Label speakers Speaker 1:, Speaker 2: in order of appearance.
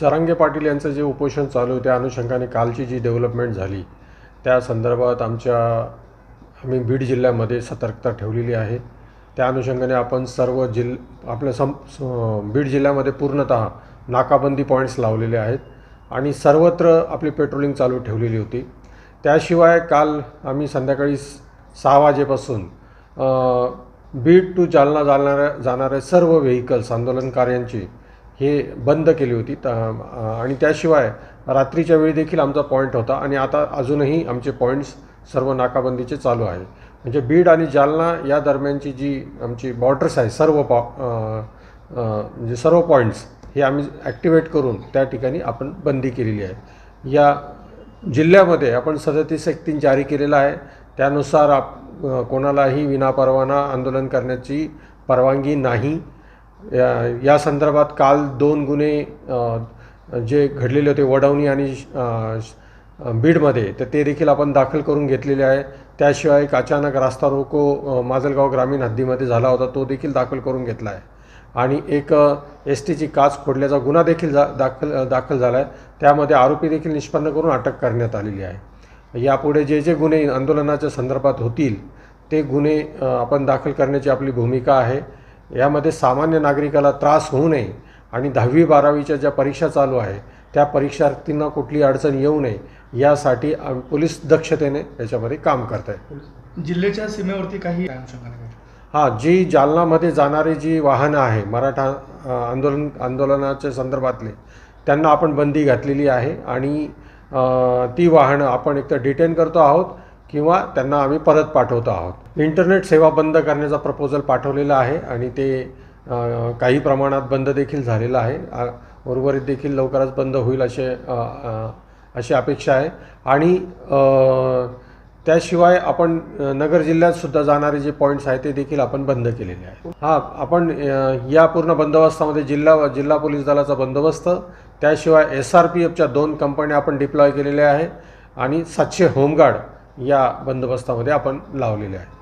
Speaker 1: जरांगे पाटील यांचं जे उपोषण चालू आहे त्या अनुषंगाने कालची जी डेव्हलपमेंट झाली त्या संदर्भात आम्ही बीड जिल्ह्यामध्ये सतर्कता ठेवलेली आहे। त्या अनुषंगाने आपण सर्व बीड जिल्ह्यामध्ये पूर्णतः नाकाबंदी पॉईंट्स लावलेले आहेत आणि सर्वत्र आपली पेट्रोलिंग चालू ठेवलेली होती। त्याशिवाय काल आम्ही संध्याकाळी 6 वाजेपासून बीड टू जालना जाणारे सर्व व्हेकल्स आंदोलनकार्यांची हे बंद केली होती आणि त्याशिवाय रात्रीच्या वेळी देखील आमचा पॉईंट होता आणि आता अजूनही आमचे पॉईंट्स सर्व नाकाबंदीचे चालू आहे। म्हणजे बीड आणि जालना या दरम्यानची जी आमची बॉर्डर्स आहे म्हणजे सर्व पॉईंट्स हे आम्ही ॲक्टिवेट करून त्या ठिकाणी आपण बंदी केलेली आहे। या जिल्ह्यामध्ये आपण 37(3) जारी केलेला आहे। त्यानुसार कोणालाही विनापरवाना आंदोलन करण्याची परवानगी नाही। या संदर्भात काल 2 गुन्हे जे घडलेले होते वडवणी आणि बीडमध्ये तर ते देखील आपण दाखल करून घेतलेले आहे। त्याशिवाय एक अचानक रास्ता रोको माजलगाव ग्रामीण हद्दीमध्ये झाला होता तो देखील दाखल करून घेतला आहे आणि एक STची काच फोडल्याचा गुन्हा देखील दाखल झाला आहे। त्यामध्ये आरोपी देखील निष्पन्न करून अटक करण्यात आलेली आहे। यापुढे जे गुन्हे आंदोलनाच्या संदर्भात होतील ते गुन्हे आपण दाखल करण्याची आपली भूमिका आहे। यामध्ये सामान्य नागरिकाला त्रास होऊ नये आणि 10वी-12वीच्या ज्या परीक्षा चालू आहे त्या परीक्षार्थींना कुठली अडचण येऊ नये यासाठी पोलीस दक्षतेने याच्यामध्ये काम करत आहे।
Speaker 2: जिल्ह्याच्या सीमेवरती काही
Speaker 1: जी जालनामध्ये जाणारी जी वाहनं आहे मराठा आंदोलनाच्या संदर्भातले त्यांना आपण बंदी घातलेली आहे आणि ती वाहनं आपण एकतर डिटेन करतो आहोत किंवा त्यांना आम्ही परत पाठवतो आहोत। इंटरनेट सेवा बंद करण्याचा प्रपोजल पाठवलेला आहे आणि ते काही प्रमाणात बंद देखील झालेलं आहे। उर्वरित देखील लवकरच बंद होईल अशी अपेक्षा आहे आणि त्याशिवाय आपण नगर जिल्ह्यात सुद्धा जाणारे जे पॉईंट्स आहेत ते देखील आपण बंद केलेले आहे। आपण या पूर्ण बंदोबस्तामध्ये जिल्हा पोलीस दलाचा बंदोबस्त त्याशिवाय SRPFच्या 2 कंपन्या आपण डिप्लॉय केलेल्या आहे आणि 700 होमगार्ड या बंदोबस्तामध्ये आपण लावलेले आहेत।